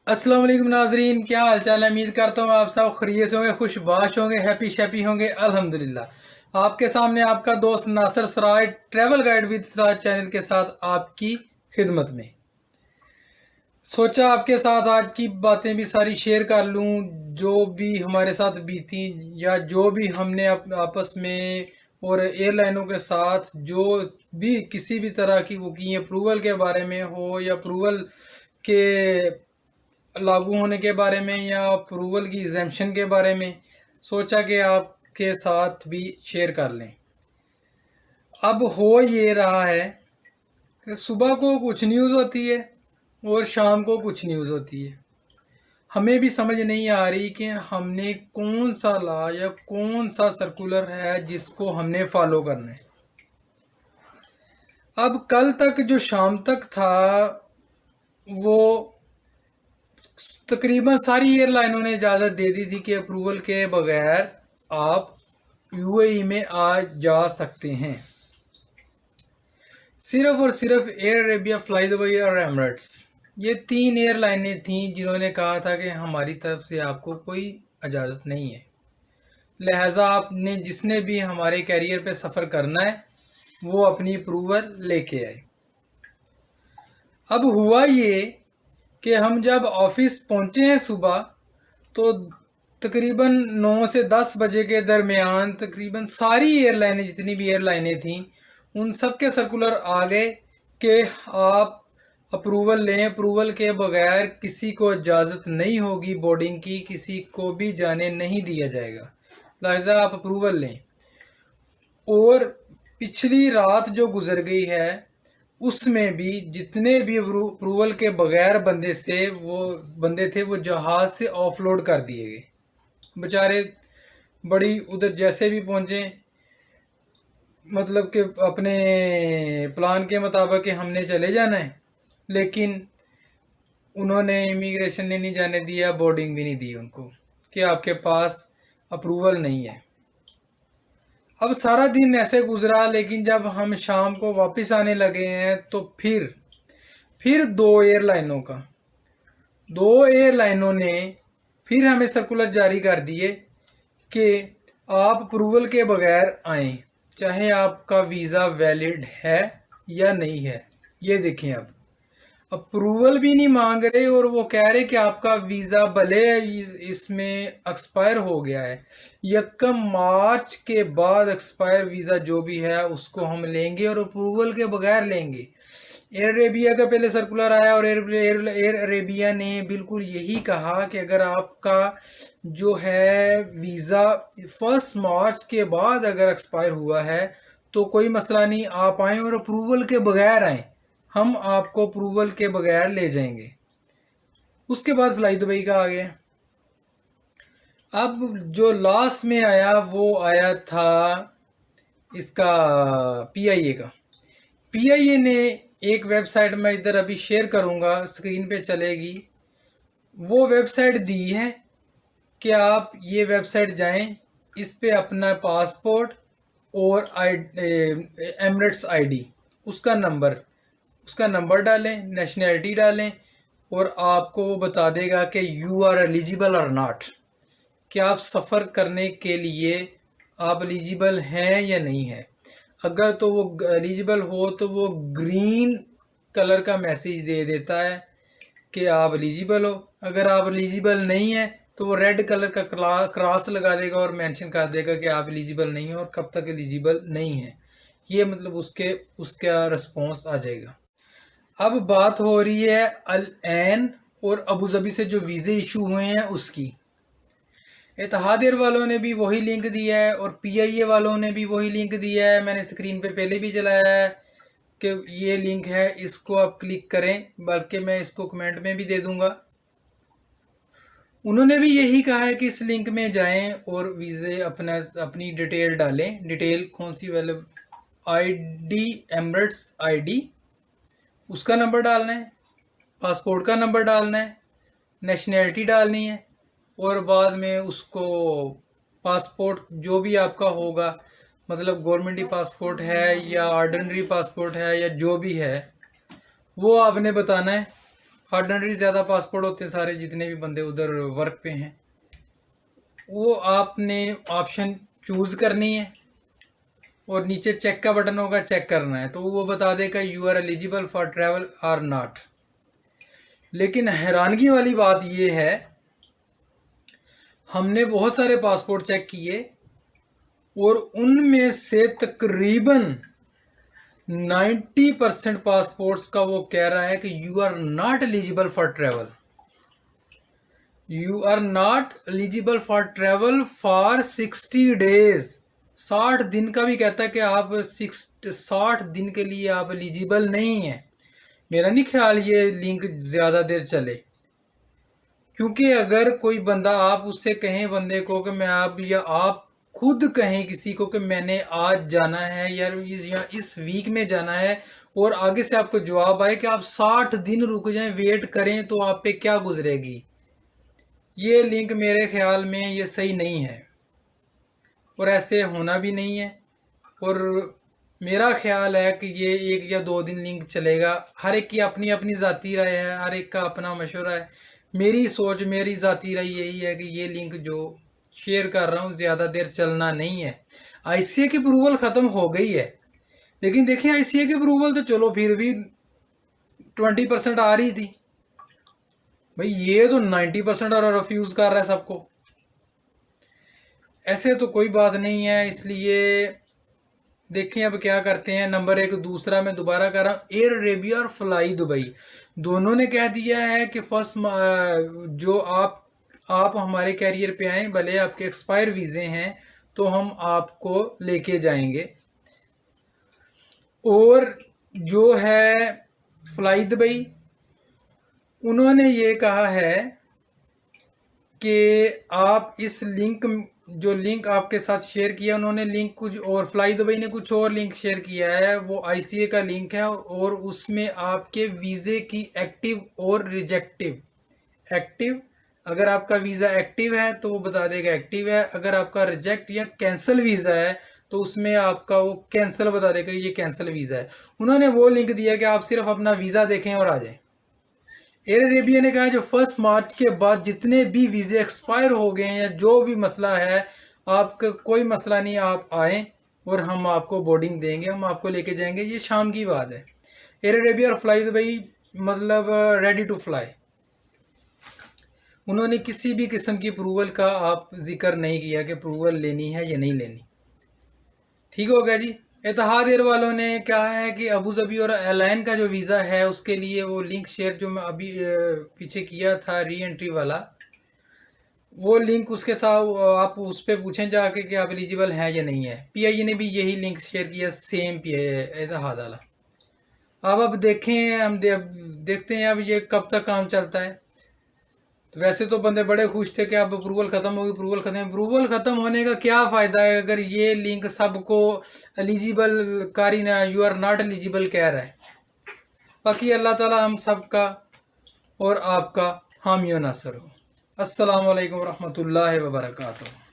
अस्सलाम वालेकुम नाजरीन, क्या हाल चाल है। उम्मीद करता हूँ आप सब खैरियत से होंगे, खुशबाश होंगे, हैप्पी शैप्पी होंगे। अल्हम्दुलिल्लाह। आपके सामने आपका दोस्त Nasir Sarai travel guide with Siraj channel के साथ आपकी खिदमत में। सोचा आपके साथ आज की बातें भी सारी शेयर कर लूँ, जो भी हमारे साथ बीती या जो भी हमने आपस में और एयरलाइनों के साथ जो भी किसी भी तरह की बुकिंग अप्रूवल के बारे में हो या अप्रूवल के लागू होने के बारे में या अप्रूवल की एग्जेम्पशन के बारे में सोचा कि आपके साथ भी शेयर कर लें। अब हो ये रहा है कि सुबह को कुछ न्यूज़ होती है और शाम को कुछ न्यूज़ होती है। हमें भी समझ नहीं आ रही कि हमने कौन सा लॉ या कौन सा सर्कुलर है जिसको हमने फॉलो करना है। अब कल तक जो शाम तक था वो तकरीबन सारी एयरलाइनों ने इजाज़त दे दी थी कि अप्रूवल के बगैर आप यूएई में आ जा सकते हैं। सिर्फ और सिर्फ एयर अरेबिया, फ्लाई दुबई और एमिरेट्स, ये तीन एयरलाइनें थीं जिन्होंने कहा था कि हमारी तरफ से आपको कोई इजाज़त नहीं है, लिहाजा आपने जिसने भी हमारे कैरियर पे सफ़र करना है वो अपनी अप्रूवल लेके आए। अब हुआ ये कि हम जब ऑफिस पहुंचे हैं सुबह, तो तकरीबन 9 से 10 बजे के दरमियान तकरीबन सारी एयरलाइनें, जितनी भी एयरलाइनें थीं, उन सब के सर्कुलर आ गए कि आप अप्रूवल लें। अप्रूवल के बगैर किसी को इजाज़त नहीं होगी बोर्डिंग की, किसी को भी जाने नहीं दिया जाएगा, लिहाजा आप अप्रूवल लें। और पिछली रात जो गुजर गई है उसमें भी जितने भी अप्रूवल के बगैर बंदे थे वो जहाज़ से ऑफलोड कर दिए गए। बेचारे बड़ी उधर जैसे भी पहुंचे, मतलब कि अपने प्लान के मुताबिक हमने चले जाना है, लेकिन उन्होंने इमिग्रेशन ने नहीं जाने दिया, बोर्डिंग भी नहीं दी उनको कि आपके पास अप्रूवल नहीं है। अब सारा दिन ऐसे गुजरा, लेकिन जब हम शाम को वापस आने लगे हैं तो फिर दो एयरलाइनों ने फिर हमें सर्कुलर जारी कर दिए कि आप अप्रूवल के बगैर आएँ, चाहे आपका वीज़ा वैलिड है या नहीं है। ये देखें, अब अप्रूवल भी नहीं मांग रहे और वो कह रहे कि आपका वीज़ा भले इसमें एक्सपायर हो गया है, 1 मार्च के बाद एक्सपायर वीज़ा जो भी है उसको हम लेंगे और अप्रूवल के बगैर लेंगे। एयर अरेबिया का पहले सर्कुलर आया और एयर अरेबिया ने बिल्कुल यही कहा कि अगर आपका जो है वीज़ा 1 मार्च के बाद अगर एक्सपायर हुआ है तो कोई मसला नहीं, आप आएँ और अप्रूवल के बगैर आएँ, हम आपको अप्रूवल के बगैर ले जाएंगे। उसके बाद फ्लाई दुबई का आ गया। अब जो लास्ट में आया वो आया था इसका पीआईए का। पीआईए ने एक वेबसाइट मैं इधर अभी शेयर करूंगा, स्क्रीन पे चलेगी, वो वेबसाइट दी है कि आप ये वेबसाइट जाएं, इस पे अपना पासपोर्ट और एमिरेट्स आईडी, उसका नंबर डालें, नेशनैलिटी डालें और आपको वो बता देगा कि यू आर एलिजिबल और नॉट, कि आप सफ़र करने के लिए आप एलिजिबल हैं या नहीं है। अगर तो वो एलिजिबल हो तो वो ग्रीन कलर का मैसेज दे देता है कि आप एलिजिबल हो। अगर आप एलिजिबल नहीं है तो वो रेड कलर का क्रॉस लगा देगा और मेंशन कर देगा कि आप एलिजिबल नहीं हो और कब तक एलिजिबल नहीं है। ये मतलब उसका रिस्पॉन्स आ जाएगा। अब बात हो रही है अल ऐन और अबू धाबी से जो वीज़े इशू हुए हैं उसकी। इत्तेहाद एयर वालों ने भी वही लिंक दिया है और पीआईए वालों ने भी वही लिंक दिया है। मैंने स्क्रीन पे पहले भी चलाया है कि ये लिंक है, इसको आप क्लिक करें, बल्कि मैं इसको कमेंट में भी दे दूंगा। उन्होंने भी यही कहा है कि इस लिंक में जाएं और वीज़े अपनी डिटेल डालें। डिटेल कौन सी वाले? आईडी, एमिरेट्स आईडी, उसका नंबर डालना है, पासपोर्ट का नंबर डालना है, नेशनैलिटी डालनी है और बाद में उसको पासपोर्ट जो भी आपका होगा, मतलब गवर्नमेंटी पासपोर्ट है या ऑर्डिनरी पासपोर्ट है या जो भी है, वो आपने बताना है। ऑर्डिनरी ज़्यादा पासपोर्ट होते हैं सारे जितने भी बंदे उधर वर्क पे हैं। वो आपने ऑप्शन चूज़ करनी है और नीचे चेक का बटन होगा, चेक करना है, तो वो बता देगा you are eligible for travel or not. लेकिन हैरानगी वाली बात ये है, हमने बहुत सारे पासपोर्ट चेक किए और उनमें से तकरीबन 90% पासपोर्ट्स का वो कह रहा है कि you are not eligible for travel, you are not eligible for travel for 60 days. 60 दिन का भी कहता है कि आप 60 दिन के लिए आप एलिजिबल नहीं हैं। मेरा नहीं ख्याल ये लिंक ज़्यादा देर चले, क्योंकि अगर कोई बंदा, आप उससे कहें बंदे को कि मैं आप, या आप खुद कहें किसी को कि मैंने आज जाना है या इस वीक में जाना है, और आगे से आपको जवाब आए कि आप 60 दिन रुक जाएं, वेट करें, तो आप पे क्या गुजरेगी। ये लिंक मेरे ख्याल में ये सही नहीं है और ऐसे होना भी नहीं है। और मेरा ख्याल है कि ये 1 या 2 दिन लिंक चलेगा। हर एक की अपनी अपनी ज़ाती राय है, हर एक का अपना मशवरा है। मेरी सोच, मेरी ज़ाती राय यही है कि ये लिंक जो शेयर कर रहा हूँ ज़्यादा देर चलना नहीं है। आईसीए की अप्रूवल ख़त्म हो गई है, लेकिन देखिए आईसीए की अप्रूवल तो चलो फिर भी 20% आ रही थी भाई, ये तो 90% और रिफ्यूज़ कर रहा है सबको। ऐसे तो कोई बात नहीं है, इसलिए देखें अब क्या करते हैं। नंबर 1। दूसरा मैं दोबारा कर रहा हूँ, एयर अरेबिया और फ्लाई दुबई दोनों ने कह दिया है कि फर्स्ट जो आप हमारे कैरियर पे आएँ, भले आपके एक्सपायर वीज़े हैं तो हम आपको लेके जाएंगे। और जो है फ्लाई दुबई, उन्होंने ये कहा है कि आप इस लिंक, जो लिंक आपके साथ शेयर किया उन्होंने लिंक कुछ और, फ्लाई दुबई ने कुछ और लिंक शेयर किया है, वो आईसीए का लिंक है और उसमें आपके वीज़े की एक्टिव और रिजेक्टिव, एक्टिव अगर आपका वीज़ा एक्टिव है तो वो बता देगा एक्टिव है, अगर आपका रिजेक्ट या कैंसिल वीज़ा है तो उसमें आपका वो कैंसिल बता देगा ये कैंसिल वीज़ा है। उन्होंने वो लिंक दिया कि आप सिर्फ अपना वीज़ा देखें और आ जाएं। एयर अरेबिया ने कहा जो 1 मार्च के बाद जितने भी वीज़े एक्सपायर हो गए हैं या जो भी मसला है, आपका कोई मसला नहीं, आप आएँ और हम आपको बोर्डिंग देंगे, हम आपको लेके जाएंगे। ये शाम की बात है। एयर अरेबिया और फ्लाई दुबई मतलब रेडी टू फ्लाई, उन्होंने किसी भी किस्म की अप्रूवल का आप जिक्र नहीं किया कि अप्रूवल लेनी है या नहीं लेनी। ठीक हो गया जी। इत्तेहाद एयर वालों ने कहा है कि अबू धाबी और एयरलाइन का जो वीज़ा है उसके लिए वो लिंक शेयर जो मैं अभी पीछे किया था री एंट्री वाला, वो लिंक उसके साथ आप उस पर पूछें जाके कि आप एलिजिबल हैं या नहीं है। पीआईए ने भी यही लिंक शेयर किया, सेम पीआईए इत्तेहाद वाला। अब देखें, हम देखते हैं अब ये कब तक काम चलता है। तो वैसे तो बंदे बड़े खुश थे कि अब अप्रूवल ख़त्म होगी, अप्रूवल ख़त्म होने का क्या फ़ायदा है अगर ये लिंक सबको एलिजिबल कारी ना, यू आर नॉट एलिजिबल कह रहा है। बाकी अल्लाह ताला हम सबका और आपका हामी व नासर हो। अस्सलाम वालेकुम रहमतुल्लाहि व बरकातुहू।